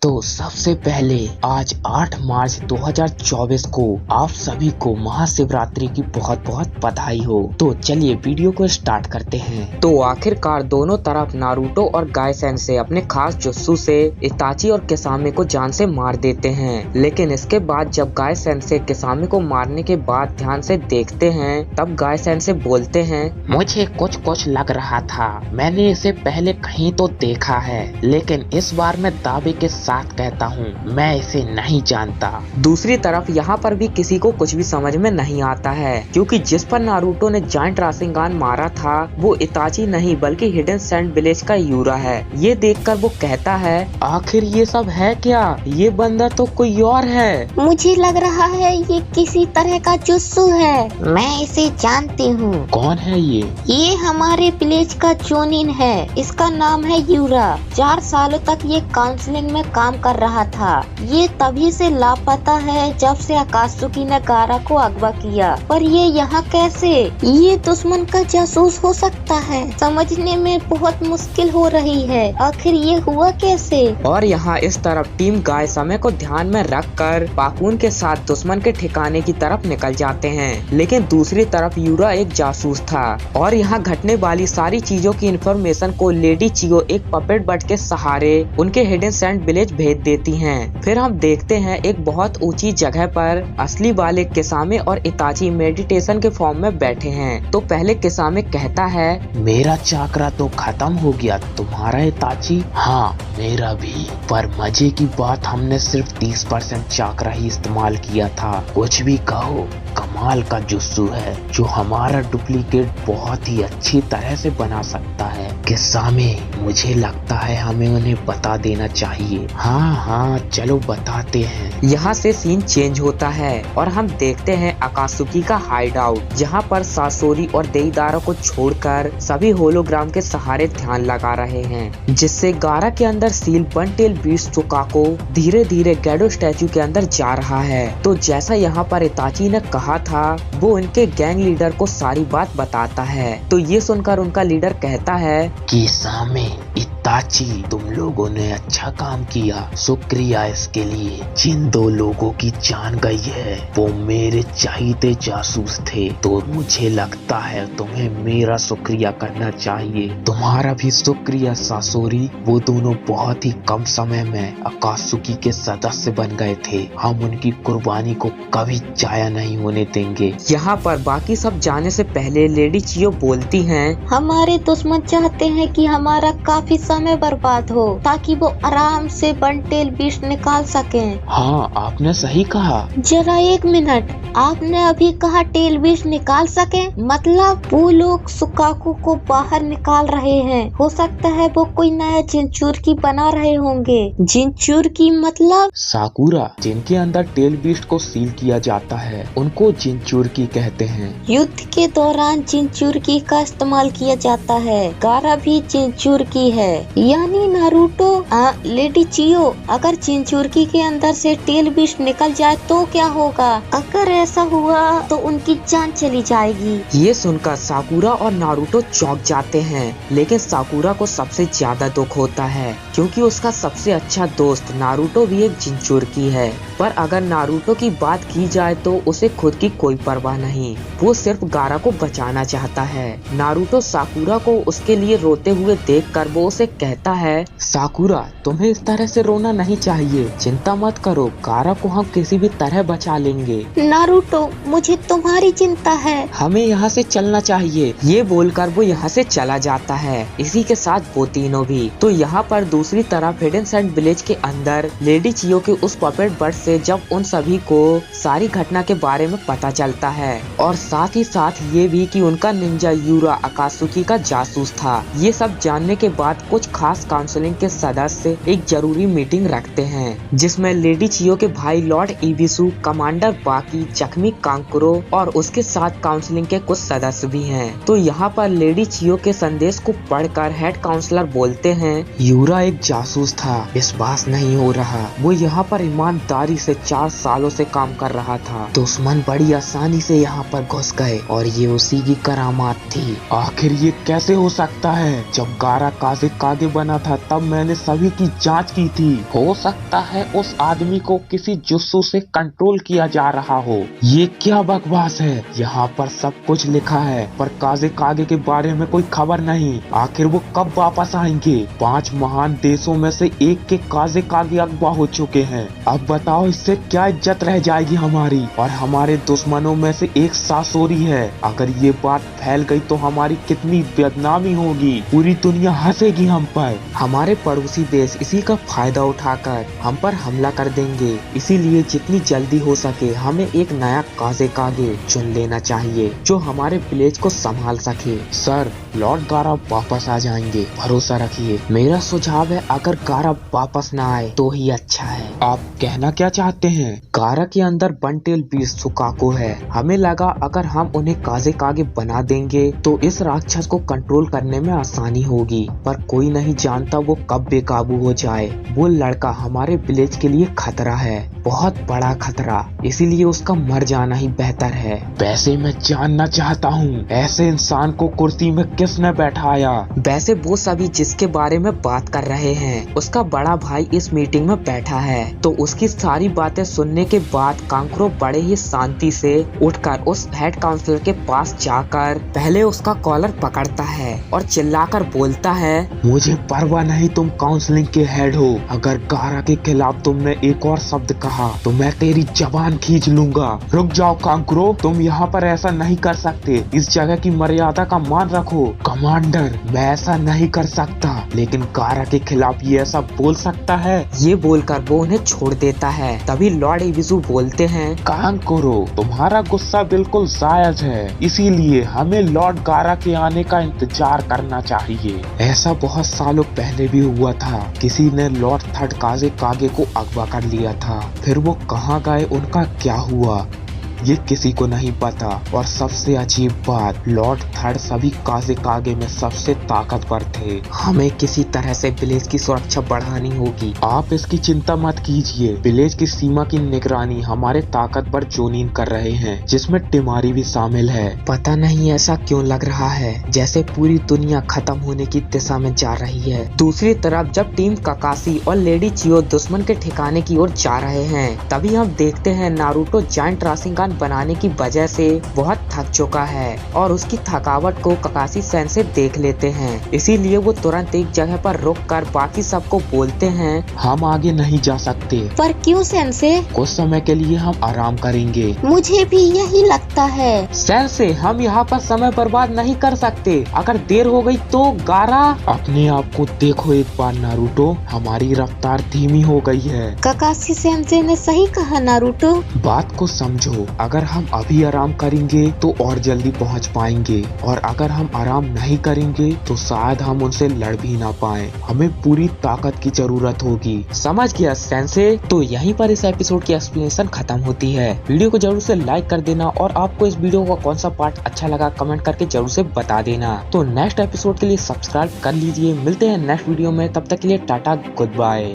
तो सबसे पहले आज 8 मार्च 2024 को आप सभी को महाशिवरात्रि की बहुत बहुत बधाई हो। तो चलिए वीडियो को स्टार्ट करते हैं। तो आखिरकार दोनों तरफ नारुतो और गाय सेंसेई अपने खास जुत्सु से इताची और किसामे को जान से मार देते हैं। लेकिन इसके बाद जब गाय सेंसेई किसामे को मारने के बाद ध्यान से देखते हैं तब गाय सेंसेई बोलते हैं, मुझे कुछ लग रहा था, मैंने इसे पहले कहीं तो देखा है, लेकिन इस बार मैं दावे के साथ कहता हूँ मैं इसे नहीं जानता। दूसरी तरफ यहाँ पर भी किसी को कुछ भी समझ में नहीं आता है, क्योंकि जिस पर नारुतो ने जायंट रासेंगान मारा था वो इताची नहीं बल्कि हिडन सैंड विलेज का यूरा है। ये देखकर वो कहता है, आखिर ये सब है क्या? ये बंदा तो कोई और है। मुझे लग रहा है ये किसी तरह का जुत्सु है, मैं इसे जानती हूँ। कौन है ये हमारे विलेज का जोनिन है, इसका नाम है यूरा। 4 सालों तक ये काउंसलिंग में काम कर रहा था। ये तभी से लापता है जब से अकात्सुकी ने गारा को अगवा किया। पर ये यहाँ कैसे? ये दुश्मन का जासूस हो सकता है, समझने में बहुत मुश्किल हो रही है। आखिर ये हुआ कैसे? और यहाँ इस तरफ टीम गाय समय को ध्यान में रखकर पाकून के साथ दुश्मन के ठिकाने की तरफ निकल जाते हैं। लेकिन दूसरी तरफ यूरा एक जासूस था और यहाँ घटने वाली सारी चीजों की इंफॉर्मेशन को लेडी चियो एक पपेट बट के सहारे उनके हिडन सैंड विलेज भेज देती हैं। फिर हम देखते हैं एक बहुत ऊंची जगह पर असली वाले किसामे और इताची मेडिटेशन के फॉर्म में बैठे हैं। तो पहले किसामे कहता है, मेरा चाकरा तो खत्म हो गया, तुम्हारा इताची? हाँ मेरा भी, पर मजे की बात हमने सिर्फ 30% चाकरा ही इस्तेमाल किया था। कुछ भी कहो, कमाल का जुस्सु है जो हमारा डुप्लीकेट बहुत ही अच्छी तरह से बना सकता है। किसामे, मुझे लगता है हमें उन्हें बता देना चाहिए। हाँ चलो बताते हैं। यहाँ से सीन चेंज होता है और हम देखते हैं अकात्सुकी का हाइड आउट, जहाँ पर सासोरी और देईदारा को छोड़कर सभी होलोग्राम के सहारे ध्यान लगा रहे हैं, जिससे गारा के अंदर सील वन टेल बीस्ट चुकाको धीरे धीरे गैडो स्टैचू के अंदर जा रहा है। तो जैसा यहाँ पर इताची ने कहा था वो उनके गैंग लीडर को सारी बात बताता है। तो ये सुनकर उनका लीडर कहता है, किसामे, इताची, तुम लोगों ने अच्छा काम किया, शुक्रिया इसके लिए। जिन 2 लोगों की जान गई है वो मेरे चाहते जासूस थे, तो मुझे लगता है तुम्हें मेरा शुक्रिया करना चाहिए। तुम्हारा भी शुक्रिया सासोरी, वो दोनों बहुत ही कम समय में अकात्सुकी के सदस्य बन गए थे। हम उनकी कुर्बानी को कभी जाया नहीं होने देंगे। यहाँ पर बाकी सब जाने से पहले लेडी चियो बोलती हैं, हमारे दुश्मन चाहते हैं कि हमारा काफी समय बर्बाद हो ताकि वो आराम से वन टेल बीस्ट निकाल सकें। हाँ आपने सही कहा। जरा एक मिनट, आपने अभी कहा टेल बीस्ट निकाल सके? मतलब वो लोग सुकाकू को बाहर निकाल रहे हैं। हो सकता है वो कोई नया जिनचुरकी बना रहे होंगे। जिनचुरकी मतलब? साकुरा, जिनके अंदर टेल बीस्ट को सील किया जाता है उनको जिनचुरकी कहते हैं। युद्ध के दौरान जिनचुरकी का इस्तेमाल किया जाता है। गारा भी जिनचुरकी है, यानी नारुतो। लेडी चियो, अगर जिनचुरकी के अंदर से टेल बीस्ट निकल जाए तो क्या होगा? अगर ऐसा हुआ तो उनकी जान चली जाएगी। ये सुनकर साकुरा और नारुतो चौंक जाते हैं, लेकिन साकुरा को सबसे ज्यादा दुख होता है क्योंकि उसका सबसे अच्छा दोस्त नारुतो भी एक जिनचुरकी है। पर अगर नारुतो की बात की जाए तो उसे खुद की कोई परवाह नहीं, वो सिर्फ गारा को बचाना चाहता है। नारुतो साकुरा को उसके लिए रोते हुए देखकर वो उसे कहता है, साकुरा तुम्हें इस तरह से रोना नहीं चाहिए, चिंता मत करो, गारा को हम किसी भी तरह बचा लेंगे। नारुतो, मुझे तुम्हारी चिंता है, हमें यहाँ से चलना चाहिए। ये बोलकर वो यहाँ से चला जाता है, इसी के साथ वो तीनों भी। तो यहाँ पर दूसरी तरफ हिडन सैंड विलेज के अंदर लेडी चियो के उस पपेट बट से जब उन सभी को सारी घटना के बारे में पता चलता है और साथ ही साथ ये भी कि उनका निंजा यूरा अकात्सुकी का जासूस था। ये सब जानने के बाद कुछ खास काउंसलिंग के सदस्य एक जरूरी मीटिंग रखते हैं, जिसमें लेडी चियो के भाई लॉर्ड इबिसु, कमांडर बाकी, जख्मी कांकुरो और उसके साथ काउंसलिंग के कुछ सदस्य भी हैं। तो यहाँ पर लेडी चियो के संदेश को पढ़कर हेड काउंसलर बोलते हैं, यूरा एक जासूस था, विश्वास नहीं हो रहा। वो यहाँ पर ईमानदारी से 4 सालों से काम कर रहा था। दुश्मन बड़ी आसानी से यहाँ पर घुस गए और ये उसी की करामात थी। आखिर ये कैसे हो सकता है जब गारा काज़े कागे बना था तब मैंने सभी की जांच की थी। हो सकता है उस आदमी को किसी जुस्सू से कंट्रोल किया जा रहा हो। ये क्या बकवास है, यहाँ पर सब कुछ लिखा है पर काजे कागे के बारे में कोई खबर नहीं। आखिर वो कब वापस आएंगे? 5 महान देशों में से एक के काजे कागे अगवा हो चुके हैं। अब बताओ इससे क्या इज्जत रह जाएगी हमारी? और हमारे दुश्मनों में से एक सासोरी है। अगर ये बात फैल गई तो हमारी कितनी बदनामी होगी, पूरी दुनिया हंसेगी हम पर। हमारे पड़ोसी देश इसी का फायदा उठाकर हम पर हमला कर देंगे, इसीलिए जितनी जल्दी हो सके हमें एक नया काजे कागे चुन लेना चाहिए जो हमारे विलेज को संभाल सके। सर, लॉर्ड गारा वापस आ जाएंगे, भरोसा रखिए। मेरा सुझाव है अगर गारा वापस ना आए तो ही अच्छा है। आप कहना क्या चाहते हैं? गारा के अंदर बंटेल बीस्ट सुकाको है। हमें लगा अगर हम उन्हें काजे कागे बना देंगे तो इस राक्षस को कंट्रोल करने में आसानी होगी, पर कोई नहीं जानता वो कब बेकाबू हो जाए। वो लड़का हमारे विलेज के लिए खतरा है, बहुत बड़ा खतरा, इसीलिए उसका मर जाना ही बेहतर है। वैसे मैं जानना चाहता हूँ ऐसे इंसान को कुर्सी में किसने बैठाया? वैसे वो सभी जिसके बारे में बात कर रहे हैं उसका बड़ा भाई इस मीटिंग में बैठा है। तो उसकी सारी बातें सुनने के बाद कांकरो बड़े ही शांति से उठकर उस हेड काउंसलर के पास जाकर पहले उसका कॉलर पकड़ता है और चिल्लाकर बोलता है, मुझे परवाह नहीं, तुम काउंसलिंग के हेड हो। अगर गारा के खिलाफ तुमने एक और शब्द कहा तो मैं तेरी जबान खींच लूंगा। रुक जाओ कांकरो, तुम यहाँ पर ऐसा नहीं कर सकते। इस जगह की मर्यादा का मान रखो। कमांडर, मैं ऐसा नहीं कर सकता, लेकिन गारा के खिलाफ ये ऐसा बोल सकता है। ये बोलकर वो उन्हें छोड़ देता है। तभी लॉर्ड इविजू बोलते हैं, कांकरो, तुम्हारा गुस्सा बिल्कुल जायज है, इसीलिए हमें लॉर्ड गारा के आने का इंतजार करना चाहिए। ऐसा बहुत सालों पहले भी हुआ था, किसी ने लॉर्ड थर्ड काजे कागे को अगवा कर लिया था। फिर वो कहाँ गए, उनका क्या हुआ, ये किसी को नहीं पता। और सबसे अजीब बात, लॉर्ड थर्ड सभी काजे कागे में सबसे ताकतवर थे। हमें किसी तरह से विलेज की सुरक्षा बढ़ानी होगी। आप इसकी चिंता मत कीजिए, विलेज की सीमा की निगरानी हमारे ताकतवर जोनीन कर रहे हैं, जिसमें टिमारी भी शामिल है। पता नहीं ऐसा क्यों लग रहा है जैसे पूरी दुनिया खत्म होने की दिशा में जा रही है। दूसरी तरफ जब टीम ककाशी और लेडी चियो दुश्मन के ठिकाने की ओर जा रहे हैं, तभी हम देखते हैं नारुतो जायंट राशिंगान बनाने की वजह से बहुत थक चुका है और उसकी थकावट को ककाशी सेंसे देख लेते हैं। इसीलिए वो तुरंत एक जगह पर रुककर बाकी सबको बोलते हैं, हम आगे नहीं जा सकते। पर क्यों सेंसे? कुछ समय के लिए हम आराम करेंगे। मुझे भी यही लगता है। सेंसे, हम यहाँ पर समय बर्बाद नहीं कर सकते, अगर देर हो गई तो गारा। अपने आप को देखो एक बार नारुतो, हमारी रफ्तार धीमी हो गई है। ककाशी सेंसे ने सही कहा नारुतो। बात को समझो, अगर हम अभी आराम करेंगे तो और जल्दी पहुंच पाएंगे, और अगर हम आराम नहीं करेंगे तो शायद हम उनसे लड़ भी ना पाए। हमें पूरी ताकत की जरूरत होगी। समझ गया सेंसे। तो यहीं पर इस एपिसोड की एक्सप्लेनेशन खत्म होती है। वीडियो को जरूर से लाइक कर देना और आपको इस वीडियो का कौन सा पार्ट अच्छा लगा कमेंट करके जरूर से बता देना। तो नेक्स्ट एपिसोड के लिए सब्सक्राइब कर लीजिए। मिलते हैं नेक्स्ट वीडियो में, तब तक के लिए टाटा, गुड बाय।